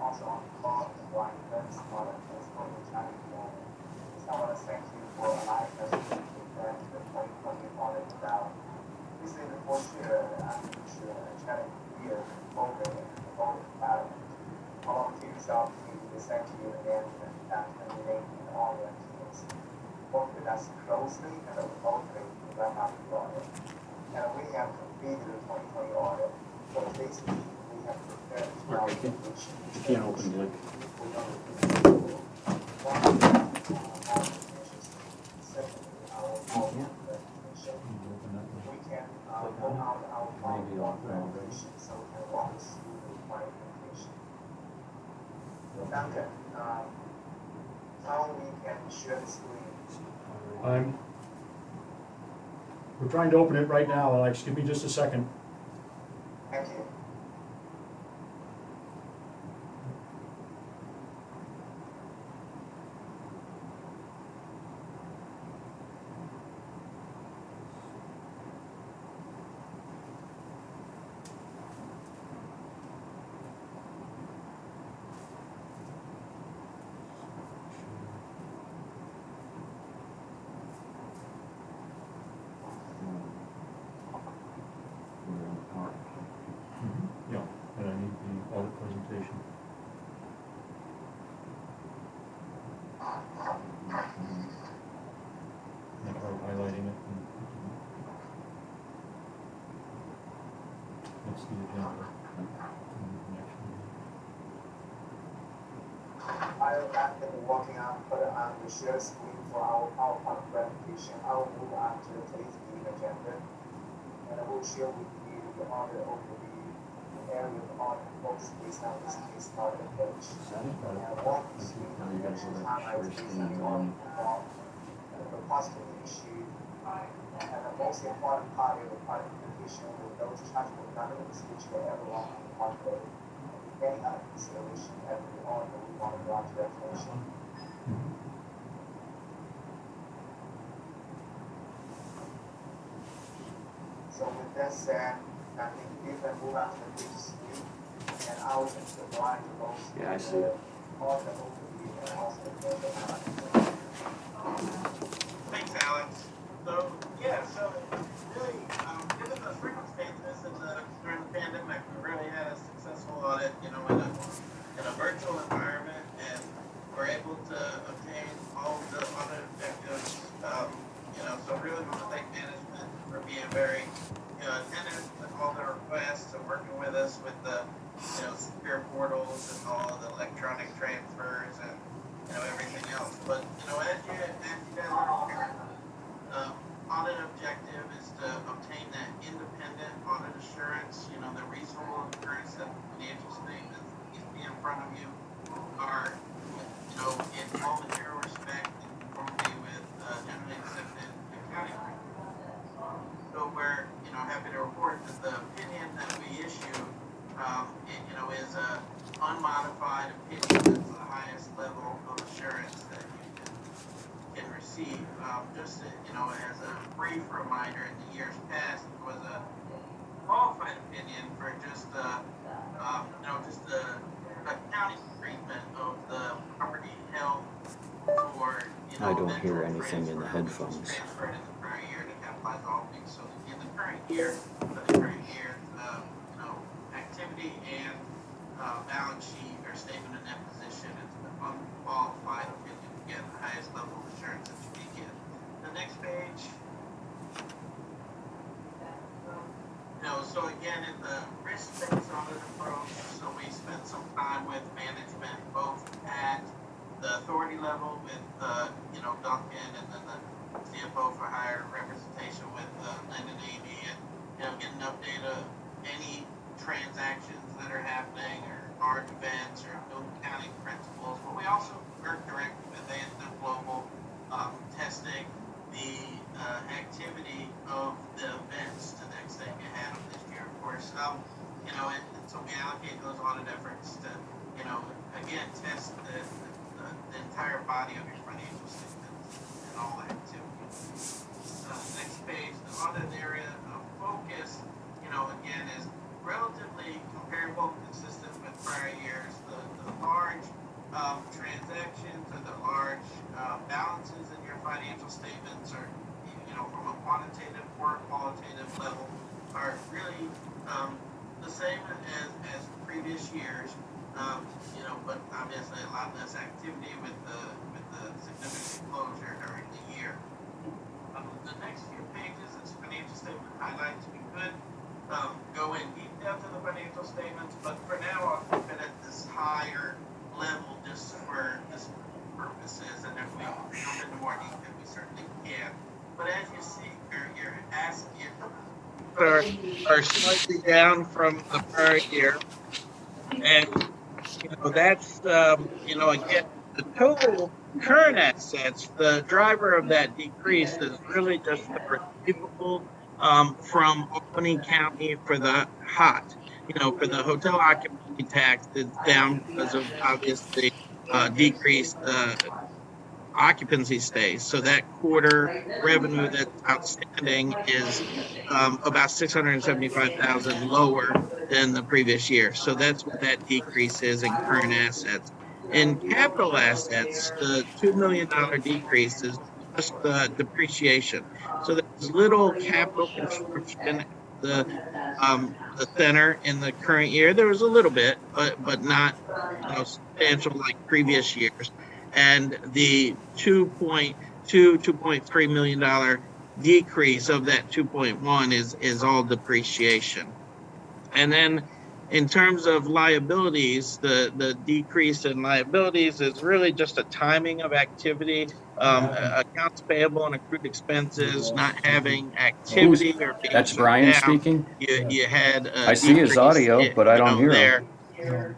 also on the call and why that's part of this whole Chinese audit. So I want to thank you for allowing us to present the 2020 audit without this is the first year I'm sure Chinese year over and over about it. I want to use this opportunity to thank you again and relate in all your teams. Work with us closely and remotely to run up the audit. And we have completed the 2020 audit. For this week, we have prepared Mark, you can't open the link. We can pull out our PowerPoint presentation so we can walk us through the presentation. Duncan, how we can share the screen? We're trying to open it right now, Alex. Give me just a second. Thank you. Yeah, and I need the audit presentation. And I'm highlighting it. That's the agenda. I've been working on the share screen for our PowerPoint presentation. I will move on to today's meeting agenda, and I will share with you the audit overview, the area of audit focus based on this case audit approach. And walk you through the actual highlights based on the audit involved, and the possible issue, and the most important part of the presentation with those chargeable numbers which were ever on the market. Any other consideration as the audit we want to draw to your attention. So with that said, I think we can move on to the next week, and I will just provide the most. Yeah, I see it. Audit overview and also the Thanks, Alex. So, really, given the circumstances during the pandemic, we really had a successful audit, in a virtual environment, and we're able to obtain all of the audit objectives. So really want to thank management for being very, attentive to all the requests and working with us with the, secure portals and all the electronic transfers and, everything else. But, as you guys are aware, audit objective is to obtain that independent audit assurance, the reasonable assurance that financial statements you see in front of you are, in all material respect and conformity with generally accepted accounting principles. So we're, happy to report that the opinion that we issue, is a unmodified opinion. That's the highest level of assurance that you can receive. Just as a brief reminder, in the years past, it was a qualified opinion for just the accounting treatment of the property held for, I don't hear anything in the headphones. Transferred in the current year to capitalize all things. So in the current year, activity and balance sheet or statement of net position is an unqualified opinion to get the highest level of assurance that you can get. The next page. So again, in the risk-based audit approach, so we spent some time with management, both at the authority level with, Duncan, and then the CFO for hire representation with Lynn and Amy, and, get an update of any transactions that are happening or large events or new accounting principles. But we also work directly with ASM Global, testing the activity of the events to the extent you had them this year, of course. And so we allocate those audit efforts to, again, test the entire body of your financial statements and all activity. years. But obviously a lot less activity with the significant closure during the year. The next few pages is financial statement highlights. We could go in detail to the financial statements, but for now I'll keep it at this higher level just for this purposes. And if we jump into more detail, we certainly can. But as you see, you're asking are slightly down from the prior year, and that's again the total current assets. The driver of that decrease is really just the receivable from Albany County for the for the hotel occupancy tax. It's down because of obviously decreased occupancy stays. So that quarter revenue that's outstanding is about 675,000 lower than the previous year. So that's what that decrease is in current assets. In capital assets, the $2 million decrease is just depreciation. So there's little capital construction at the center in the current year. There was a little bit, but not substantial like previous years. And the $2.3 million decrease of that 2.1 is all depreciation. And then in terms of liabilities, the decrease in liabilities is really just a timing of activity. Accounts payable and accrued expenses not having activity or being That's shut Brian down. speaking? You had a I see his audio, but I don't hear there. him.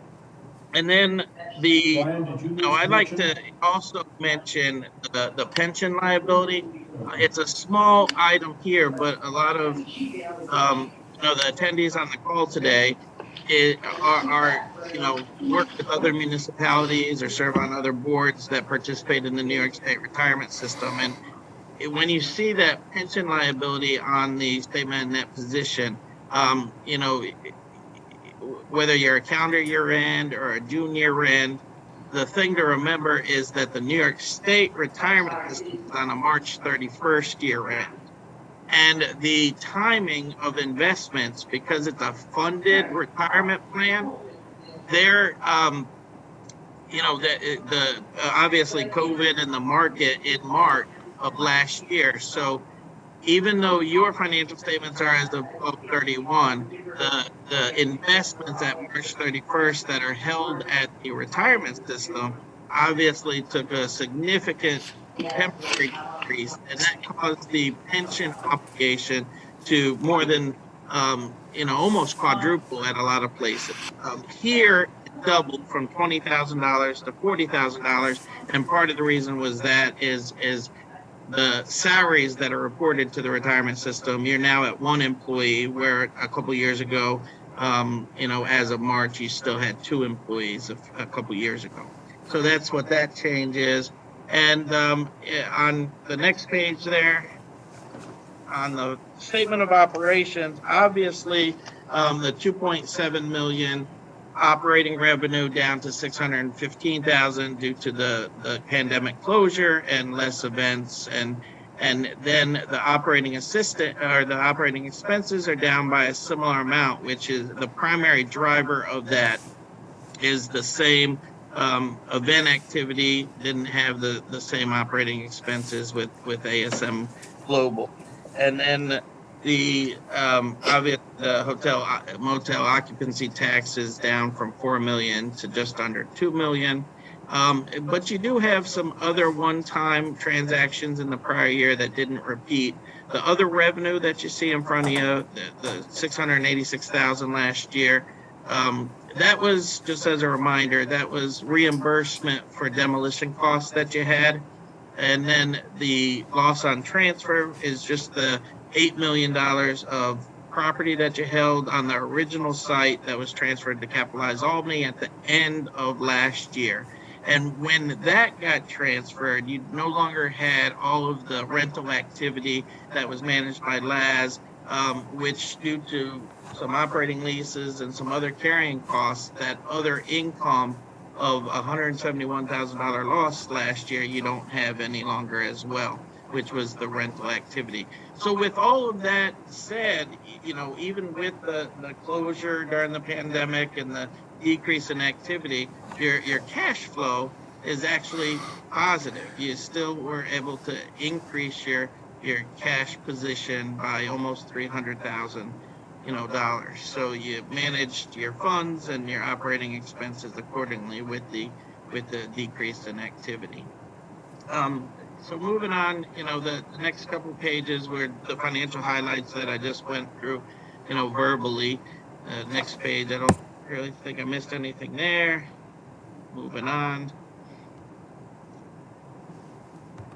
And then Brian, did you I'd like to mention? also mention the pension liability. It's a small item here, but a lot of the attendees on the call today are work with other municipalities or serve on other boards that participate in the New York State retirement system. And when you see that pension liability on the statement of net position, whether you're a calendar year end or a June year end, the thing to remember is that the New York State retirement system is on a March 31st year end. And the timing of investments, because it's a funded retirement plan, they're, obviously COVID and the market in March of last year. So even though your financial statements are as of 12/31, the investments at March 31st that are held at the retirement system obviously took a significant temporary decrease, and that caused the pension obligation to more than almost quadruple at a lot of places. Here it doubled from $20,000 to $40,000, and part of the reason was that is the salaries that are reported to the retirement system. You're now at one employee, where a couple years ago, as of March, you still had two employees a couple years ago. So that's what that change is. And on the next page there, on the statement of operations, obviously the 2.7 million operating revenue down to 615,000 due to the pandemic closure and less events, and then the operating expenses are down by a similar amount, which is the primary driver of that is the same event activity didn't have the same operating expenses with ASM Global. And then the hotel motel occupancy tax is down from 4 million to just under 2 million. But you do have some other one-time transactions in the prior year that didn't repeat. The other revenue that you see in front of you, the 686,000 last year, that was, just as a reminder, that was reimbursement for demolition costs that you had. And then the loss on transfer is just the $8 million of property that you held on the original site that was transferred to Capitalize Albany at the end of last year. And when that got transferred, you no longer had all of the rental activity that was managed by Laz, which due to some operating leases and some other carrying costs, that other income of $171,000 loss last year, you don't have any longer as well, which was the rental activity. So with all of that said, even with the closure during the pandemic and the decrease in activity, your cash flow is actually positive. You still were able to increase your cash position by almost 300,000, dollars. So you managed your funds and your operating expenses accordingly with the decrease in activity. So moving on, the next couple pages were the financial highlights that I just went through, verbally. Next page, I don't really think I missed anything there. Moving on.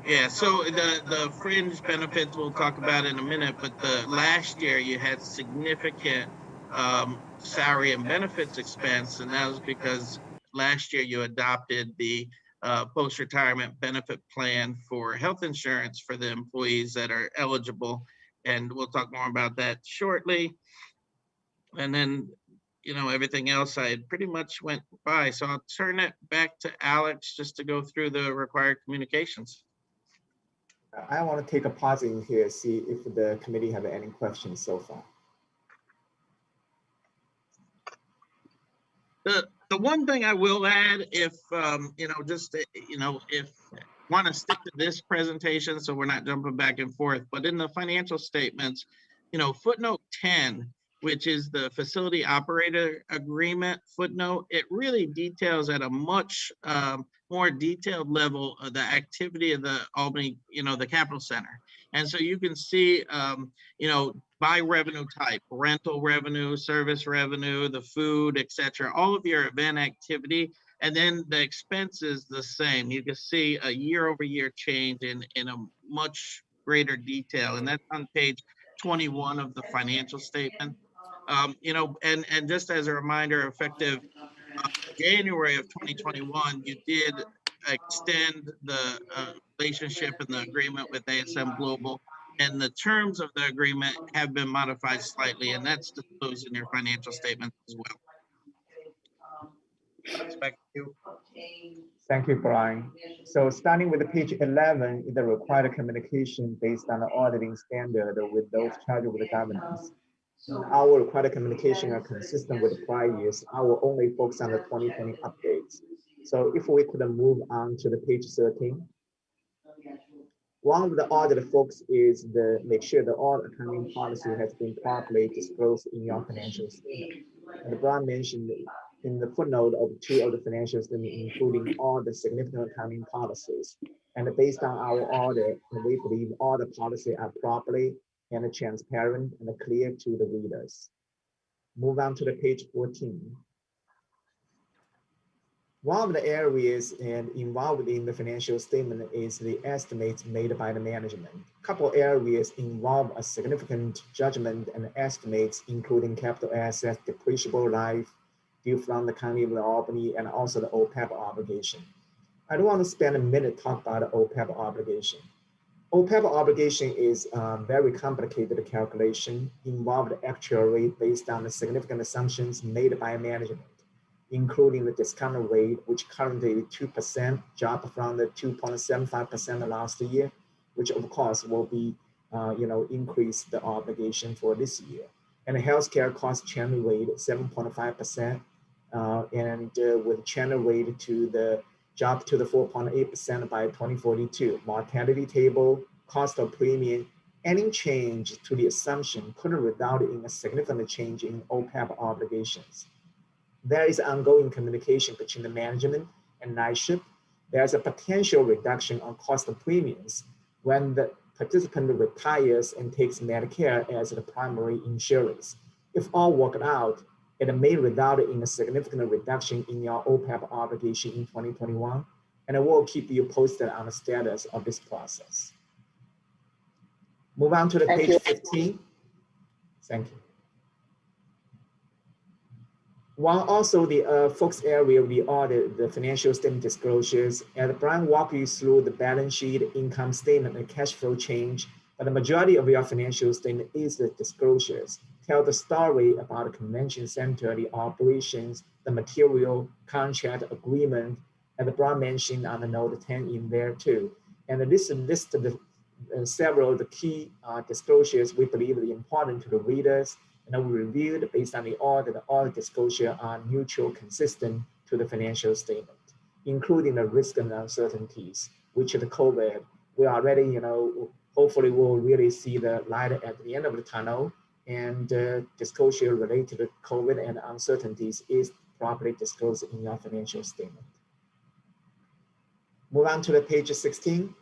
Yeah, so the fringe benefits we'll talk about in a minute, but the last year you had significant salary and benefits expense, and that was because last year you adopted the post-retirement benefit plan for health insurance for the employees that are eligible, and we'll talk more about that shortly. And then, everything else I had pretty much went by, so I'll turn it back to Alex just to go through the required communications. I want to take a pause in here, see if the committee have any questions so far. The one thing I will add, if if want to stick to this presentation, so we're not jumping back and forth, but in the financial statements, footnote 10, which is the facility operator agreement footnote, it really details at a much more detailed level of the activity of the Albany, the Capital Center. And so you can see, by revenue type, rental revenue, service revenue, the food, et cetera, all of your event activity, and then the expenses the same. You can see a year-over-year change in a much greater detail, and that's on page 21 of the financial statement. And just as a reminder, effective January of 2021, you did extend the relationship and the agreement with ASM Global, and the terms of the agreement have been modified slightly, and that's disclosed in your financial statements as well. Alex, back to you. Thank you, Brian. So starting with page 11 is the required communication based on the auditing standard with those charged with the governance. Our required communication are consistent with prior years. I will only focus on the 2020 updates. So if we could move on to the page 13. One of the audit focus is the make sure the all accounting policy has been properly disclosed in your financial statement. And Brian mentioned in the footnote of 2 of the financial statement, including all the significant accounting policies. And based on our audit, we believe all the policies are properly and transparent and clear to the readers. Move on to the page 14. One of the areas involved in the financial statement is the estimates made by the management. A couple areas involve a significant judgment and estimates, including capital assets, depreciable life, due from the County of Albany, and also the OPEB obligation. I don't want to spend a minute talking about the OPEB obligation. OPEB obligation is a very complicated calculation, involved actuary based on the significant assumptions made by management, including the discount rate, which currently is 2%, dropped from the 2.75% last year, which of course will be, increase the obligation for this year. And the healthcare cost channel rate 7.5%, and with channel rate to the drop to the 4.8% by 2042. Mortality table, cost of premium, any change to the assumption could result in a significant change in OPEB obligations. There is ongoing communication between the management and NISHIP. There's a potential reduction on cost of premiums when the participant retires and takes Medicare as the primary insurance. If all worked out, it may result in a significant reduction in your OPEB obligation in 2021, and I will keep you posted on the status of this process. Move on to the page 15. Thank you. While also the focus area of the audit, the financial statement disclosures, and Brian walked you through the balance sheet, income statement, and cash flow change, but the majority of your financial statement is the disclosures. Tell the story about the convention center, the operations, the material, contract, agreement, and Brian mentioned on the note 10 in there too. And this list of the several of the key disclosures we believe are important to the readers and we reviewed based on the audit disclosure are mutual consistent to the financial statement, including the risk and uncertainties, which the COVID, we already, hopefully we'll really see the light at the end of the tunnel, and disclosure related to COVID and uncertainties is properly disclosed in your financial statement. Move on to the page 16.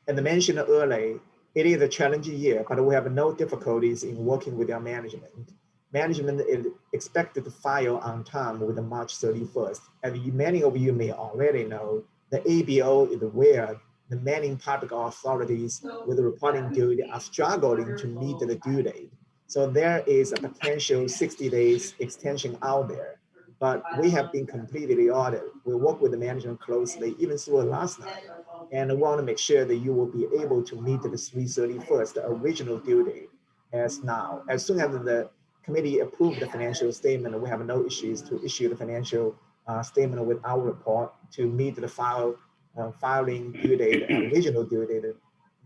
As mentioned earlier, it is a challenging year, but we have no difficulties in working with our management. Management is expected to file on time with March 31st. As many of you may already know, the ABO is aware the many public authorities with the reporting due date are struggling to meet the due date. So there is a potential 60 days extension out there, but we have been completely audited. We work with the management closely, even through last night, and we want to make sure that you will be able to meet the 3/31st, the original due date as now. As soon as the committee approved the financial statement, we have no issues to issue the financial statement with our report to meet the filing due date, original due date,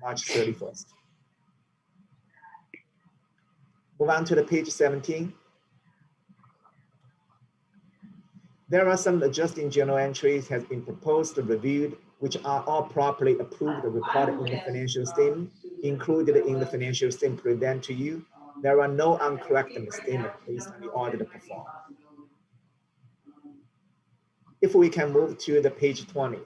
March 31st. Move on to the page 17. There are some adjusting journal entries has been proposed and reviewed, which are all properly approved and reported in the financial statement, included in the financial statement presented to you. There are no uncorrected misstatements based on the audit performed. If we can move to the page 20.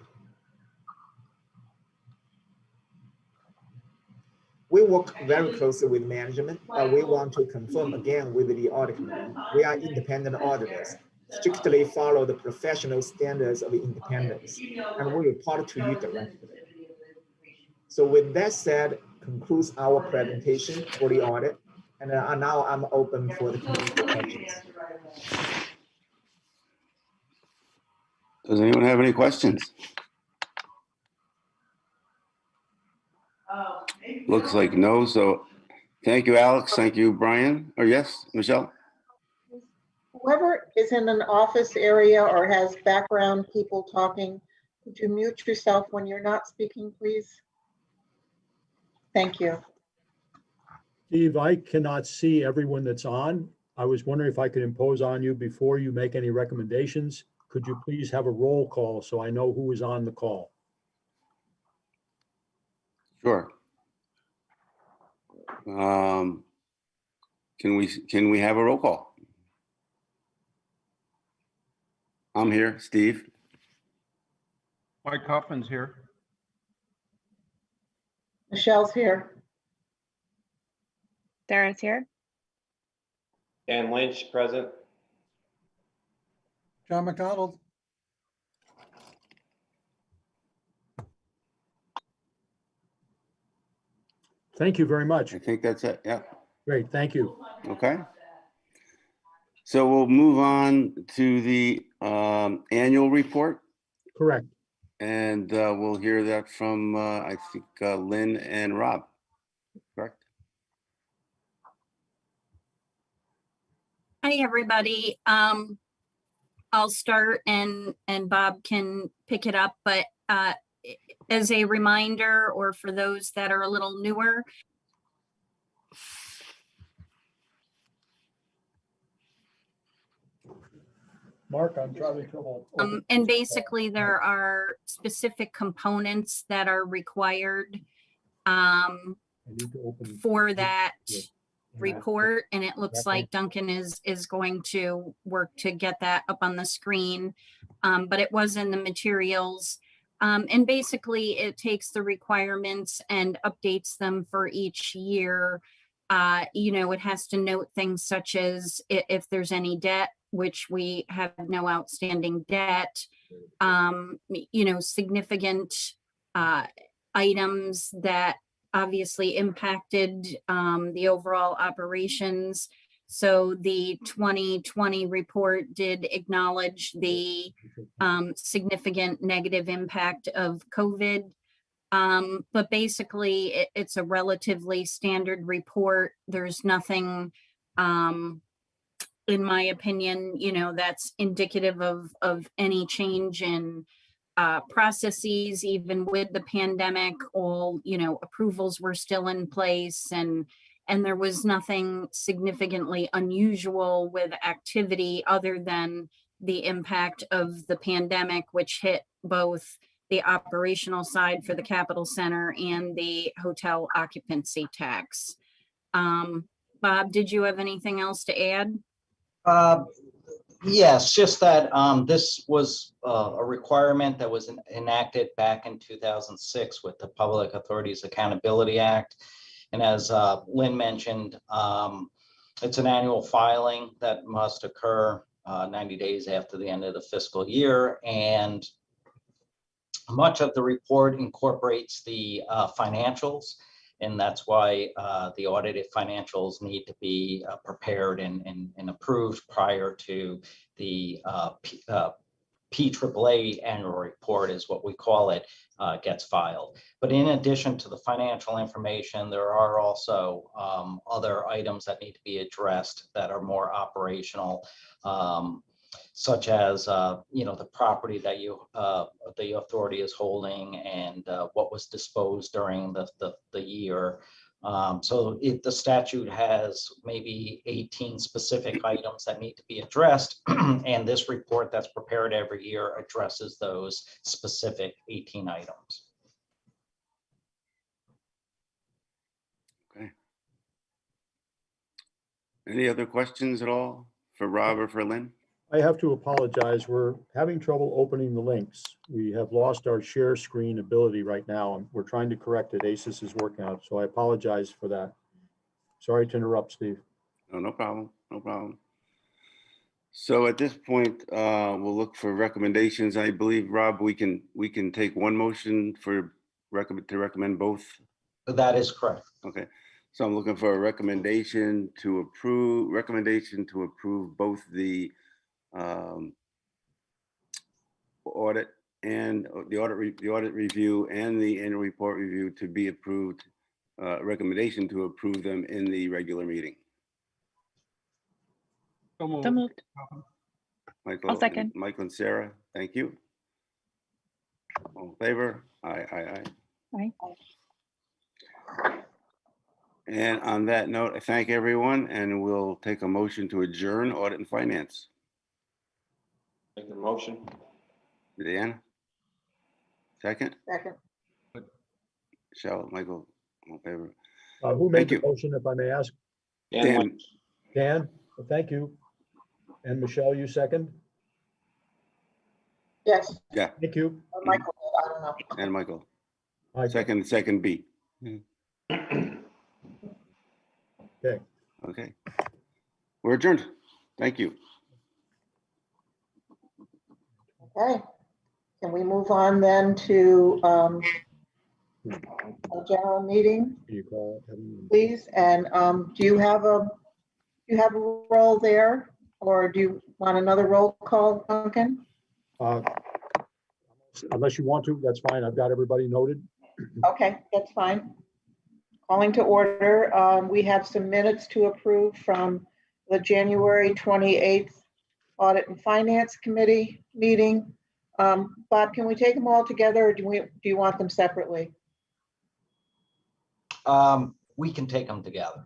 We work very closely with management, but we want to confirm again with the audit committee. We are independent auditors, strictly follow the professional standards of independence, and we report to you directly. So with that said, concludes our presentation for the audit, and now I'm open for the committee questions. Does anyone have any questions? Looks like no, so thank you, Alex. Thank you, Brian. Or yes, Michelle? Whoever is in an office area or has background people talking, could you mute yourself when you're not speaking, please? Thank you. Steve, I cannot see everyone that's on. I was wondering if I could impose on you before you make any recommendations. Could you please have a roll call so I know who is on the call? Sure. Can we have a roll call? I'm here, Steve. Mike Hoffman's here. Michelle's here. Sarah's here. Dan Lynch, present. John McDonald. Thank you very much. I think that's it. Yeah. Great, thank you. Okay. So we'll move on to the annual report, Correct. and we'll hear that from, I think, Lynn and Rob, correct? Hi, everybody. I'll start and Bob can pick it up, but as a reminder, or for those that are a little newer, Mark, I'm having trouble. and basically there are specific components that are required I need to open. for that Yes. report, and it looks Okay. like Duncan is going to work to get that up on the screen, but it was in the materials. And basically it takes the requirements and updates them for each year. It has to note things such as if there's any debt, which we have no outstanding debt, significant items that obviously impacted the overall operations. So the 2020 report did acknowledge the significant negative impact of COVID. But basically it's a relatively standard report. There's nothing, in my opinion, that's indicative of any change in processes. Even with the pandemic, all approvals were still in place, and and there was nothing significantly unusual with activity other than the impact of the pandemic, which hit both the operational side for the Capitol Center and the hotel occupancy tax. Bob, did you have anything else to add? Yes, just that this was a requirement that was enacted back in 2006 with the Public Authorities Accountability Act. And as Lynn mentioned, it's an annual filing that must occur 90 days after the end of the fiscal year. And much of the report incorporates the financials. And that's why the audited financials need to be prepared and approved prior to the PAAA annual report, is what we call it, gets filed. But in addition to the financial information, there are also other items that need to be addressed that are more operational, such as the property that the authority is holding and what was disposed during the year. So the statute has maybe 18 specific items that need to be addressed, and this report that's prepared every year addresses those specific 18 items. Okay. Any other questions at all for Rob or for Lynn? I have to apologize. We're having trouble opening the links. We have lost our share screen ability right now, and we're trying to correct it. ACCA is working out, so I apologize for that. Sorry to interrupt, Steve. Oh, no problem. No problem. So at this point, we'll look for recommendations. I believe, Rob, we can take one motion to recommend both. That is correct. Okay. So I'm looking for a recommendation to approve both the audit and the audit review and the annual report review to be approved. Recommendation to approve them in the regular meeting. So moved. So moved. Michael, I'll second. Michael and Sarah, thank you. All in favor? Aye. Aye. And on that note, I thank everyone, and we'll take a motion to adjourn audit and finance. Make the motion. Dan? Second? Second. Michelle, Michael, all in favor? Who made Thank the you. motion, if I may ask? Dan, Dan? Well, thank you. And Michelle, you second? Yes, yeah, Thank you. or Michael, I don't know. and Michael. Aye. Second B. Okay. Okay. We're adjourned. Thank you. Okay, can we move on then to a general meeting, Can you call it? please? And do you have a role there, or do you want another roll call, Duncan? Unless you want to, that's fine. I've got everybody noted. Okay, that's fine. Calling to order, we have some minutes to approve from the January 28th Audit and Finance Committee meeting. Bob, can we take them all together, or do you want them separately? We can take them together.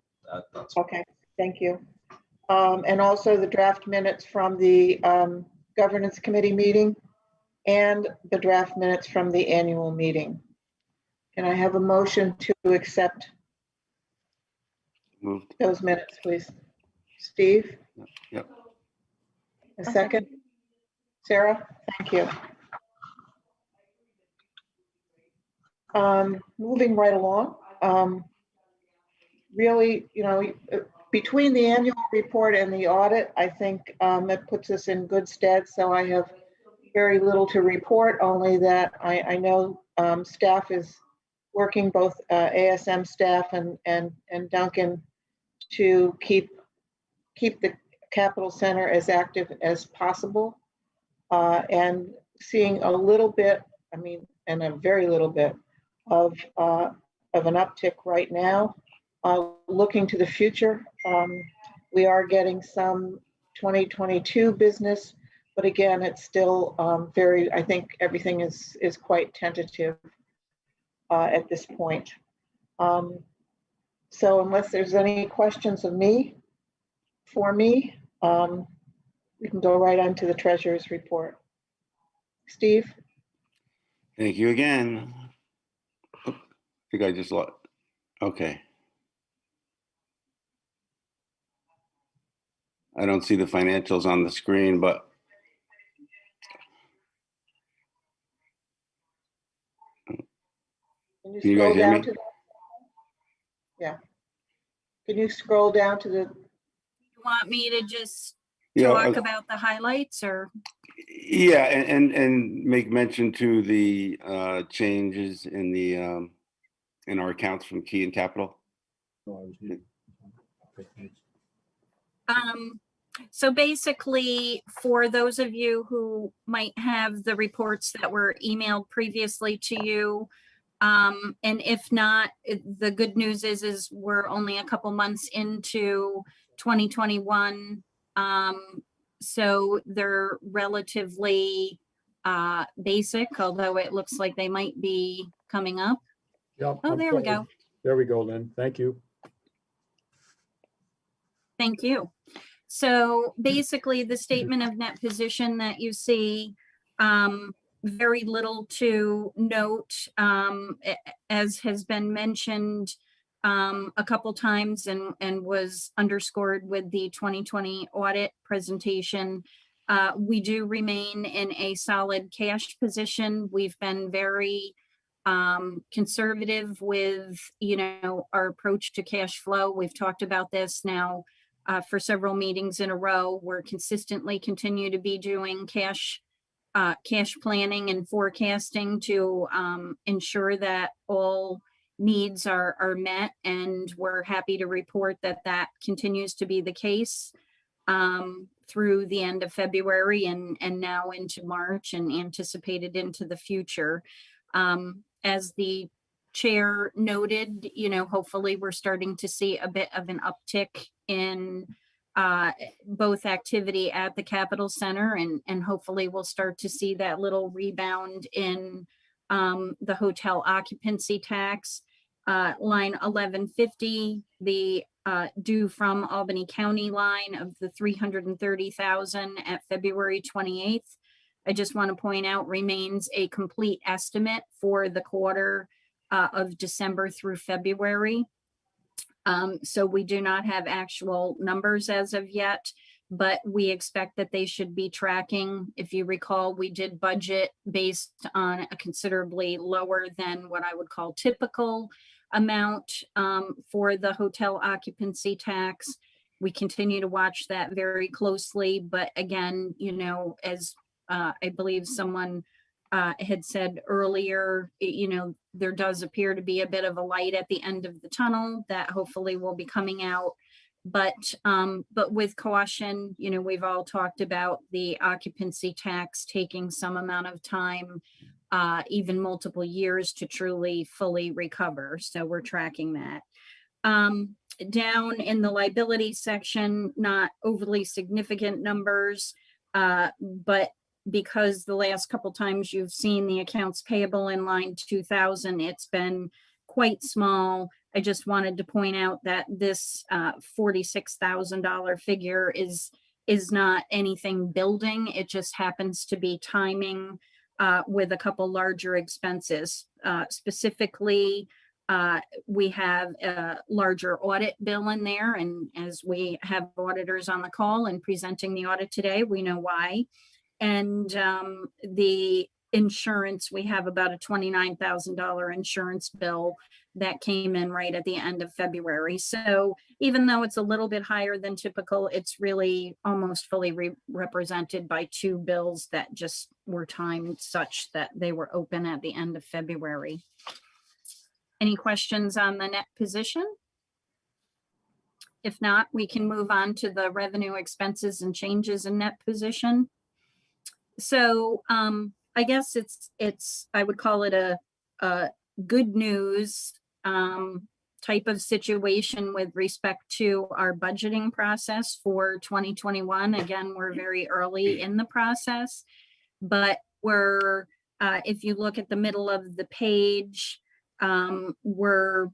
That's Okay, thank you. And also the draft minutes from the Governance Committee meeting and the draft minutes from the annual meeting. Can I have a motion to accept Moved. those minutes, please? Steve? Yep. A second? Sarah? Thank you. Moving right along. Really, between the annual report and the audit, I think it puts us in good stead. So I have very little to report, only that I know staff is working, both ASM staff and Duncan, to keep the Capitol Center as active as possible, and seeing a little bit, and a very little bit of an uptick right now. Looking to the future, we are getting some 2022 business, but again, it's still I think everything is quite tentative at this point. So unless there's any questions of me, for me, we can go right on to the treasurer's report. Steve? Thank you again. I think I just lost. Okay. I don't see the financials on the screen, but Can Can you guys scroll hear down me? to the? Yeah. Can you scroll down to the? You want me to just yeah, talk about the highlights or? yeah, and make mention to the changes in the in our accounts from Key and Capital. No, I was muted. Okay, thanks. So basically, for those of you who might have the reports that were emailed previously to you, and if not, the good news is we're only a couple months into 2021. So they're relatively basic, although it looks like they might be coming up. Yep, Oh, I'm there we sorry. go. There we go, Lynn. Thank you. Thank you. So basically, the statement of net position that you see, very little to note, as has been mentioned a couple times and was underscored with the 2020 audit presentation. We do remain in a solid cash position. We've been very conservative with, our approach to cash flow. We've talked about this now for several meetings in a row. We're consistently continue to be doing cash planning and forecasting to ensure that all needs are met, and we're happy to report that that continues to be the case through the end of February and now into March and anticipated into the future. As the chair noted, hopefully we're starting to see a bit of an uptick in both activity at the Capitol Center, and hopefully we'll start to see that little rebound in the hotel occupancy tax. Line 1150, the due from Albany County line of the 330,000 at February 28th. I just want to point out remains a complete estimate for the quarter of December through February. So we do not have actual numbers as of yet, but we expect that they should be tracking. If you recall, we did budget based on a considerably lower than what I would call typical amount for the hotel occupancy tax. We continue to watch that very closely, but again, as I believe someone had said earlier, there does appear to be a bit of a light at the end of the tunnel that hopefully will be coming out. But with caution, we've all talked about the occupancy tax taking some amount of time, even multiple years to truly fully recover. So we're tracking that. Down in the liability section, not overly significant numbers, but because the last couple times you've seen the accounts payable in line 2000, it's been quite small. I just wanted to point out that this $46,000 figure is not anything building. It just happens to be timing with a couple larger expenses. Specifically, we have a larger audit bill in there, and as we have auditors on the call and presenting the audit today, we know why. And the insurance, we have about a $29,000 insurance bill that came in right at the end of February. So even though it's a little bit higher than typical, it's really almost fully represented by two bills that just were timed such that they were open at the end of February. Any questions on the net position? If not, we can move on to the revenue, expenses, and changes in net position. So I guess it's I would call it a good news type of situation with respect to our budgeting process for 2021. Again, we're very early in the process, but we're if you look at the middle of the page, we're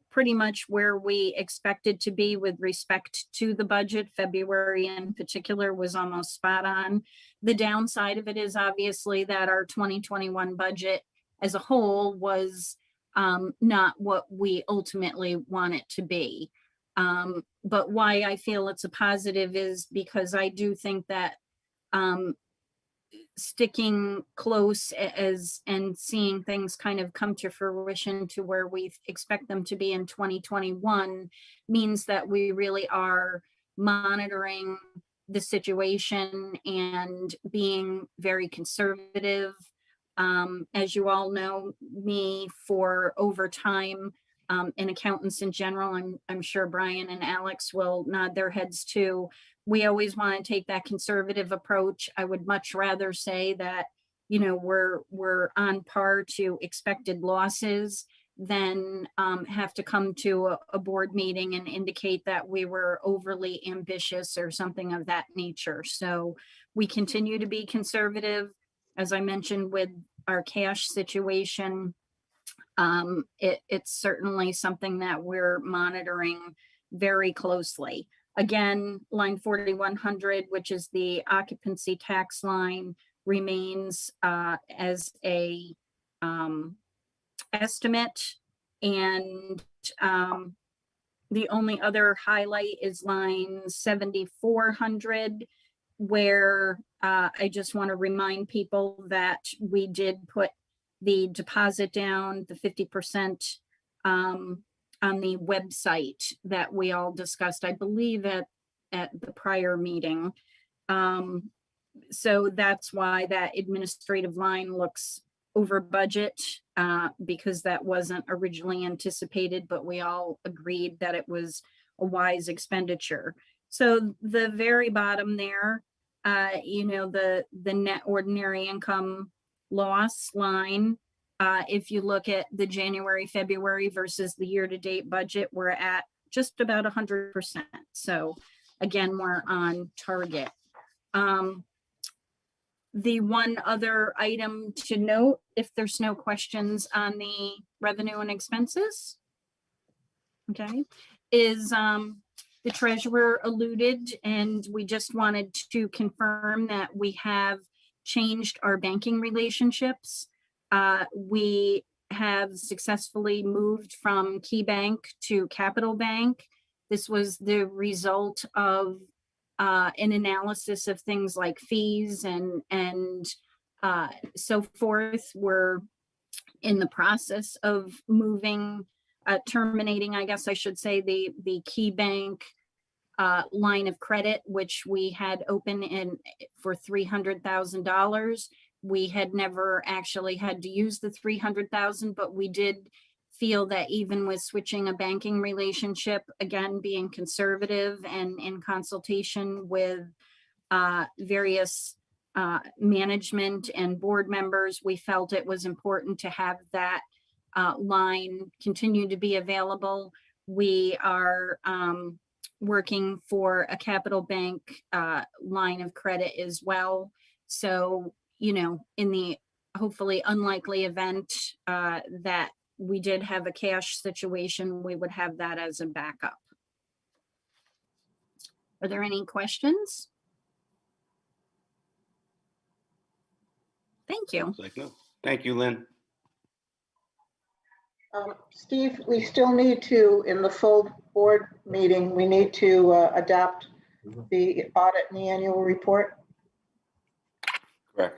pretty much where we expected to be with respect to the budget. February in particular was almost spot on. The downside of it is obviously that our 2021 budget as a whole was not what we ultimately want it to be. But why I feel it's a positive is because I do think that sticking close as and seeing things kind of come to fruition to where we expect them to be in 2021 means that we really are monitoring the situation and being very conservative. As you all know me for over time, and accountants in general, I'm sure Brian and Alex will nod their heads too. We always want to take that conservative approach. I would much rather say that, you know, we're on par to expected losses than have to come to a board meeting and indicate that we were overly ambitious or something of that nature. So we continue to be conservative. As I mentioned with our cash situation, it's certainly something that we're monitoring very closely. Again, line 4100, which is the occupancy tax line, remains as a estimate. And the only other highlight is line 7400, where I just want to remind people that we did put the deposit down, the 50% on the website that we all discussed, I believe at the prior meeting. So that's why that administrative line looks over budget, because that wasn't originally anticipated, but we all agreed that it was a wise expenditure. So the very bottom there, you know, the net ordinary income loss line, if you look at the January, February versus the year-to-date budget, we're at just about 100%. So again, we're on target. The one other item to note, if there's no questions on the revenue and expenses, okay, is the treasurer alluded, and we just wanted to confirm that we have changed our banking relationships. We have successfully moved from Key Bank to Capital Bank. This was the result of an analysis of things like fees and so forth. We're in the process of moving, terminating, I guess I should say, the Key Bank line of credit, which we had open in for $300,000. We had never actually had to use the $300,000, but we did feel that even with switching a banking relationship, again, being conservative and in consultation with various management and board members, we felt it was important to have that line continue to be available. We are working for a Capital Bank line of credit as well. So, you know, in the hopefully unlikely event that we did have a cash situation, we would have that as a backup. Are there any questions? Thank you. Like, no. Thank you, Lynn. Steve, we still need to, in the full board meeting, we need to adopt the audit and the annual report. Correct.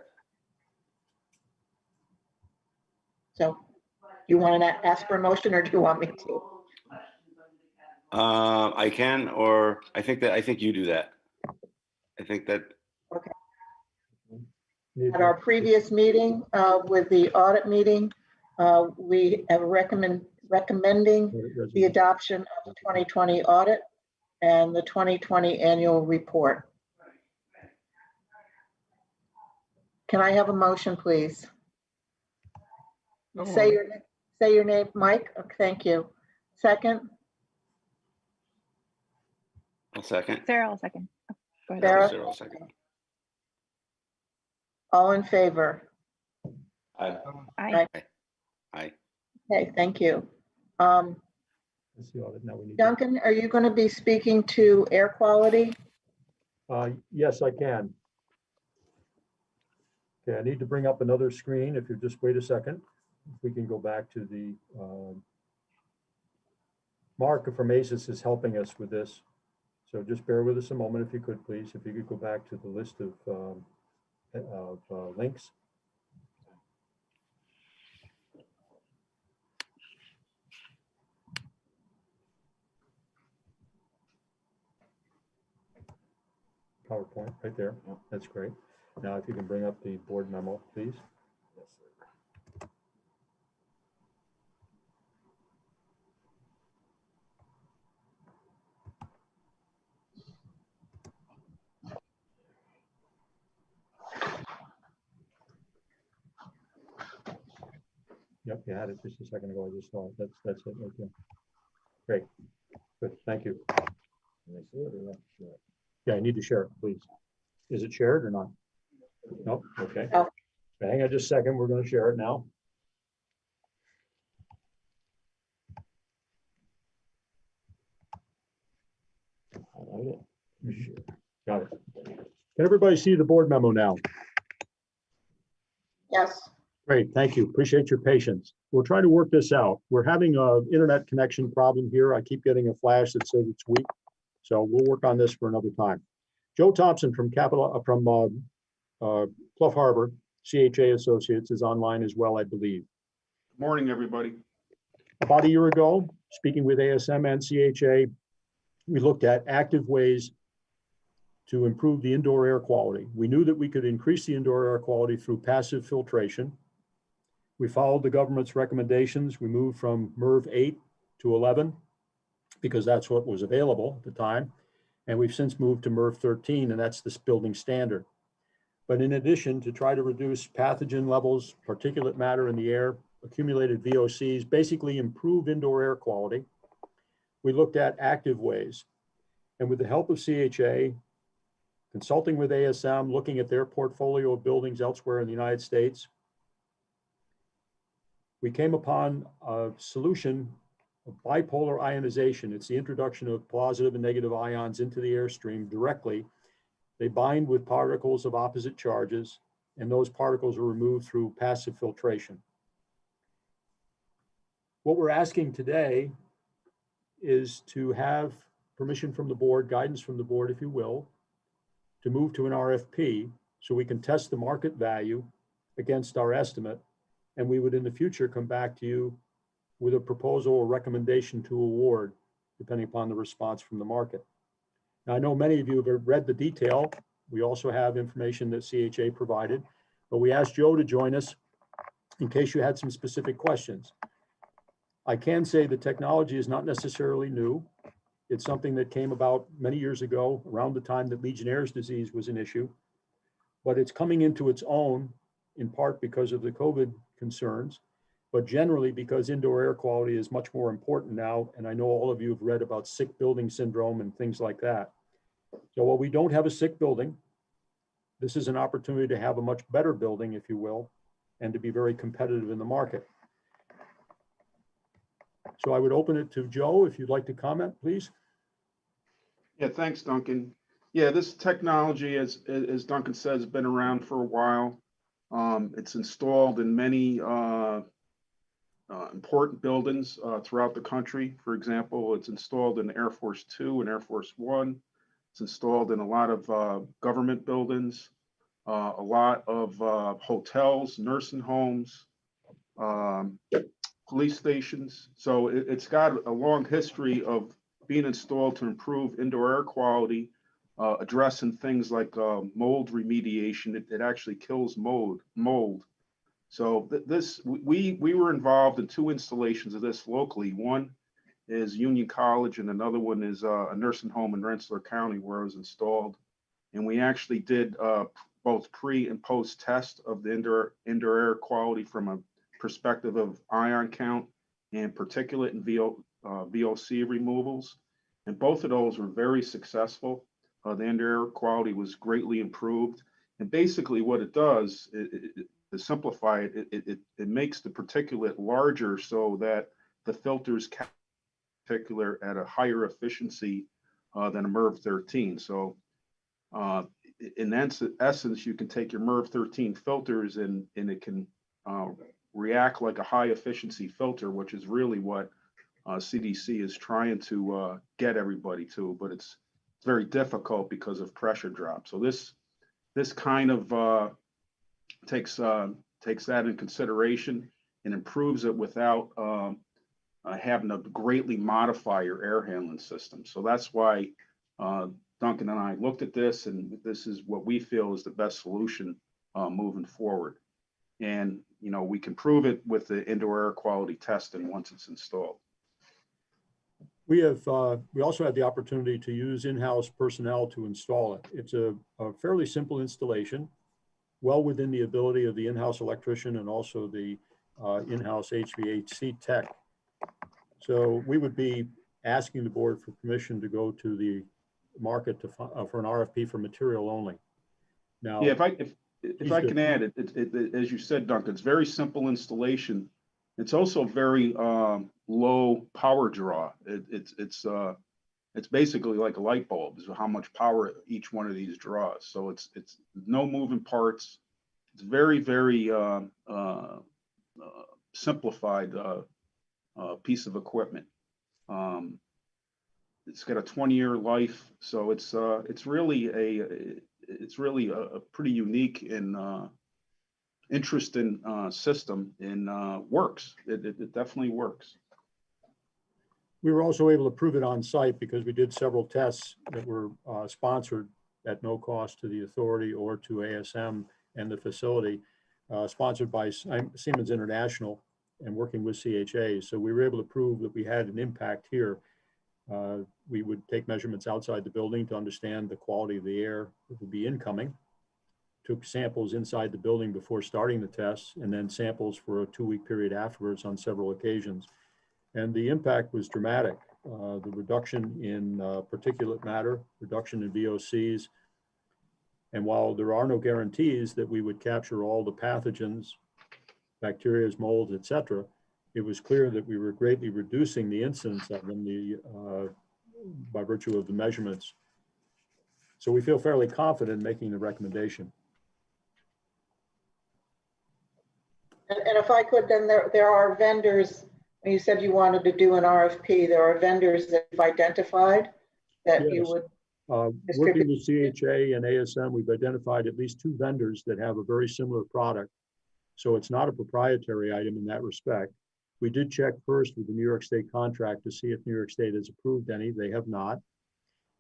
So you want to ask for a motion, or do you want me to? I can, or I think you do that. I think that. Okay. At our previous meeting with the audit meeting, we have recommending the adoption of the 2020 audit and the 2020 annual report. Can I have a motion, please? Say your name, Mike. Okay, thank you. Second? I'll second. Sarah will second. Oh, go ahead. Sarah? Sarah will second. All in favor? Aye. Aye. Aye. Okay, thank you. Let's see all that. Now we need. Duncan, are you going to be speaking to air quality? Yes, I can. Okay, I need to bring up another screen. If you just wait a second, if we can go back to the Mark from ACCA is helping us with this. So just bear with us a moment if you could, please. If you could go back to the list of links. PowerPoint right there. That's great. Now, if you can bring up the board memo, please. Yes, sir. Yep, you had it just a second ago. I just saw it. That's it right there. Great. Good. Thank you. Yeah, I need to share it, please. Is it shared or not? Nope. Okay. Oh. Hang on just a second. We're going to share it now. Got it. Can everybody see the board memo now? Yes. Great, thank you. Appreciate your patience. We're trying to work this out. We're having an internet connection problem here. I keep getting a flash that says it's weak. So we'll work on this for another time. Joe Thompson from Clough Harbor, CHA Associates is online as well, I believe. Good morning, everybody. About a year ago, speaking with ASM and CHA, we looked at active ways to improve the indoor air quality. We knew that we could increase the indoor air quality through passive filtration. We followed the government's recommendations. We moved from MERV 8 to 11 because that's what was available at the time. And we've since moved to MERV 13, and that's this building standard. But in addition, to try to reduce pathogen levels, particulate matter in the air, accumulated VOCs, basically improve indoor air quality, we looked at active ways. And with the help of CHA, consulting with ASM, looking at their portfolio of buildings elsewhere in the United States, we came upon a solution of bipolar ionization. It's the introduction of positive and negative ions into the airstream directly. They bind with particles of opposite charges, and those particles are removed through passive filtration. What we're asking today is to have permission from the board, guidance from the board, if you will, to move to an RFP so we can test the market value against our estimate. And we would in the future come back to you with a proposal or recommendation to award, depending upon the response from the market. Now, I know many of you have read the detail. We also have information that CHA provided, but we asked Joe to join us in case you had some specific questions. I can say the technology is not necessarily new. It's something that came about many years ago, around the time that Legionnaire's disease was an issue, but it's coming into its own in part because of the COVID concerns, but generally because indoor air quality is much more important now. And I know all of you have read about sick building syndrome and things like that. So while we don't have a sick building, this is an opportunity to have a much better building, if you will, and to be very competitive in the market. So I would open it to Joe, if you'd like to comment, please. Yeah, thanks, Duncan. Yeah, this technology, as Duncan says, has been around for a while. It's installed in many important buildings throughout the country. For example, it's installed in Air Force 2 and Air Force 1. It's installed in a lot of government buildings, a lot of hotels, nursing homes, police stations. So it's got a long history of being installed to improve indoor air quality, addressing things like mold remediation. It actually kills mold. So we were involved in 2 installations of this locally. One is Union College, and another one is a nursing home in Rensselaer County where it was installed. And we actually did both pre and post test of the indoor air quality from a perspective of ion count and particulate and VOC removals. And both of those were very successful. The indoor air quality was greatly improved. And basically what it does, to simplify it, it makes the particulate larger so that the filters particular at a higher efficiency than a MERV 13. So in essence, you can take your MERV 13 filters and it can react like a high efficiency filter, which is really what CDC is trying to get everybody to, but it's very difficult because of pressure drop. So this kind of takes that in consideration and improves it without having to greatly modify your air handling system. So that's why Duncan and I looked at this, and this is what we feel is the best solution moving forward. And we can prove it with the indoor air quality testing once it's installed. We also had the opportunity to use in-house personnel to install it. It's a fairly simple installation, well within the ability of the in-house electrician and also the in-house HVAC tech. So we would be asking the board for permission to go to the market for an RFP for material only. Now, yeah, if I can add, as you said, Duncan, it's very simple installation. It's also very low power draw. It's basically like a light bulb, is how much power each one of these draws. So it's no moving parts. It's very, very simplified piece of equipment. It's got a 20-year life, so it's really a pretty unique and interesting system, and works. It definitely works. we were also able to prove it on site because we did several tests that were sponsored at no cost to the authority or to ASM and the facility, sponsored by Siemens International and working with CHA. So we were able to prove that we had an impact here. We would take measurements outside the building to understand the quality of the air that would be incoming, took samples inside the building before starting the tests, and then samples for a 2-week period afterwards on several occasions. And the impact was dramatic. The reduction in particulate matter, reduction in VOCs. And while there are no guarantees that we would capture all the pathogens, bacteria, molds, et cetera, it was clear that we were greatly reducing the incidence of them by virtue of the measurements. So we feel fairly confident in making the recommendation. And if I could, then there are vendors, you said you wanted to do an RFP, there are vendors that you've identified that Yes. you would Working with CHA and ASM, we've identified at least 2 vendors that have a very similar product. So it's not a proprietary item in that respect. We did check first with the New York State contract to see if New York State has approved any. They have not.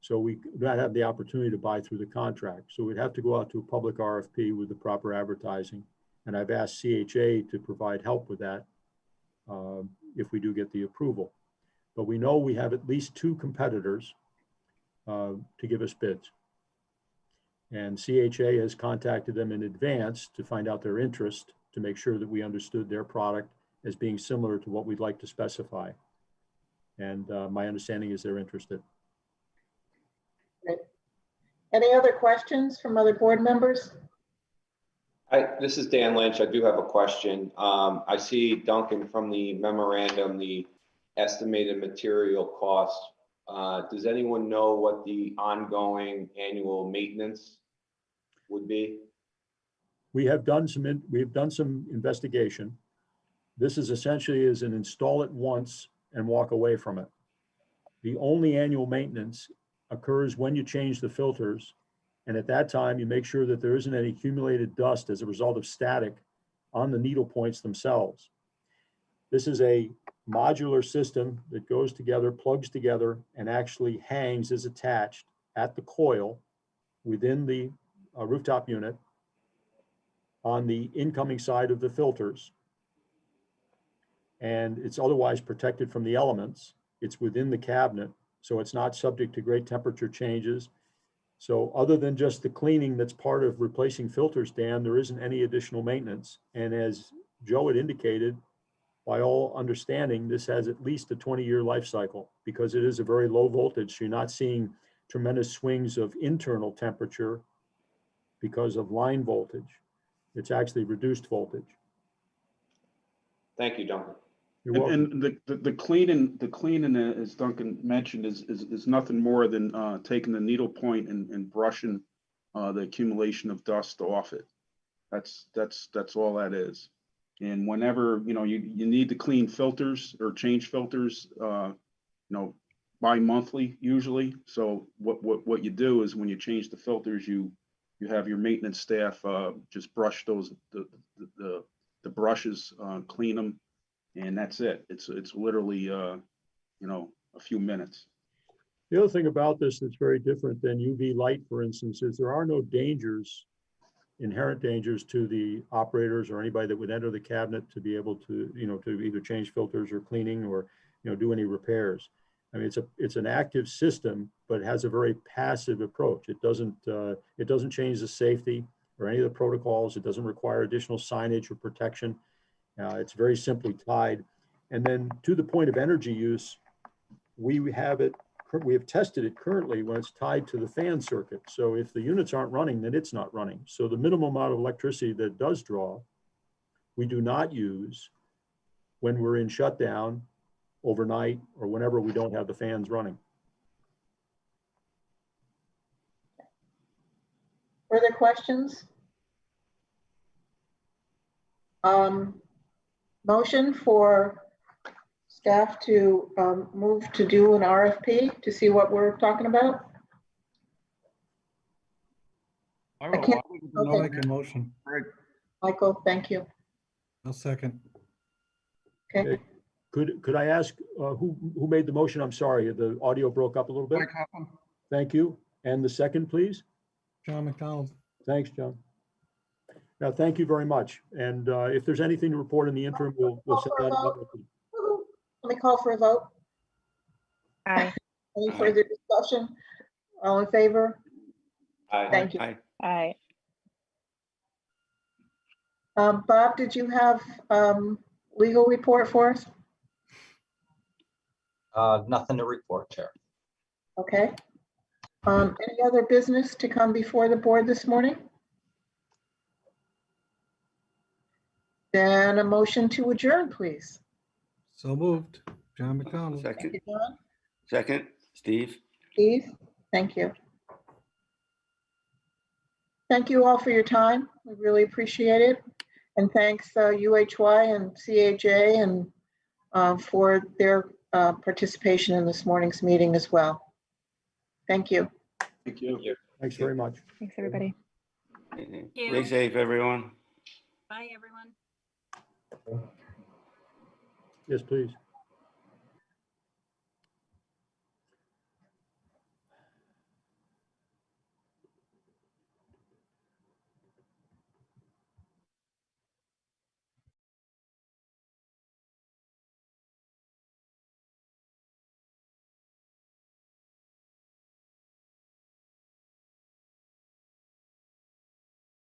So we don't have the opportunity to buy through the contract. So we'd have to go out to a public RFP with the proper advertising. And I've asked CHA to provide help with that if we do get the approval. But we know we have at least 2 competitors to give us bids. And CHA has contacted them in advance to find out their interest, to make sure that we understood their product as being similar to what we'd like to specify. And my understanding is they're interested. Great. Any other questions from other board members? This is Dan Lynch. I do have a question. I see, Duncan, from the memorandum, the estimated material cost. Does anyone know what the ongoing annual maintenance would be? We have done some investigation. This is essentially is an install it once and walk away from it. The only annual maintenance occurs when you change the filters. And at that time, you make sure that there isn't any accumulated dust as a result of static on the needle points themselves. This is a modular system that goes together, plugs together, and actually hangs as attached at the coil within the rooftop unit on the incoming side of the filters. And it's otherwise protected from the elements. It's within the cabinet, so it's not subject to great temperature changes. So other than just the cleaning that's part of replacing filters, Dan, there isn't any additional maintenance. And as Joe had indicated, by all understanding, this has at least a 20-year life cycle because it is a very low voltage. So you're not seeing tremendous swings of internal temperature because of line voltage. It's actually reduced voltage. Thank you, Duncan. You're welcome. And the cleaning, as Duncan mentioned, is nothing more than taking the needle point and brushing the accumulation of dust off it. That's all that is. And whenever, you need to clean filters or change filters, bi-monthly usually. So what you do is when you change the filters, you have your maintenance staff just brush the brushes, clean them, and that's it. It's literally a few minutes. The other thing about this that's very different than UV light, for instance, is there are no dangers, inherent dangers to the operators or anybody that would enter the cabinet to be able to, to either change filters or cleaning or, do any repairs. I mean, it's an active system, but it has a very passive approach. It doesn't change the safety or any of the protocols. It doesn't require additional signage or protection. It's very simply tied. And then to the point of energy use, we have tested it currently when it's tied to the fan circuit. So if the units aren't running, then it's not running. So the minimum amount of electricity that it does draw, we do not use when we're in shutdown overnight or whenever we don't have the fans running. Further questions? Motion for staff to move to do an RFP to see what we're talking about? I can't. I'll Okay, make a motion. Michael, thank you. I'll second. Okay, Could I ask who made the motion? I'm sorry, the audio broke up a little bit. Mike Hoffman. Thank you. And the second, please? John McDonald. Thanks, John. Now, thank you very much. And if there's anything to report in the interim, we'll send that out. let me call for a vote. Aye. Any further discussion? All in favor? Aye. Thank you. Aye. Aye. Bob, did you have legal report for us? Nothing to report, Chair. Okay. Any other business to come before the board this morning? Then a motion to adjourn, please. So moved. John McDonald. Thank Second, you, John. second, Steve. Steve, thank you. Thank you all for your time. We really appreciate it. And thanks UHY and CAJ and for their participation in this morning's meeting as well. Thank you. Thank you. Thanks very much. Thanks, everybody. you. Stay safe, everyone. Bye, everyone. Yes, please.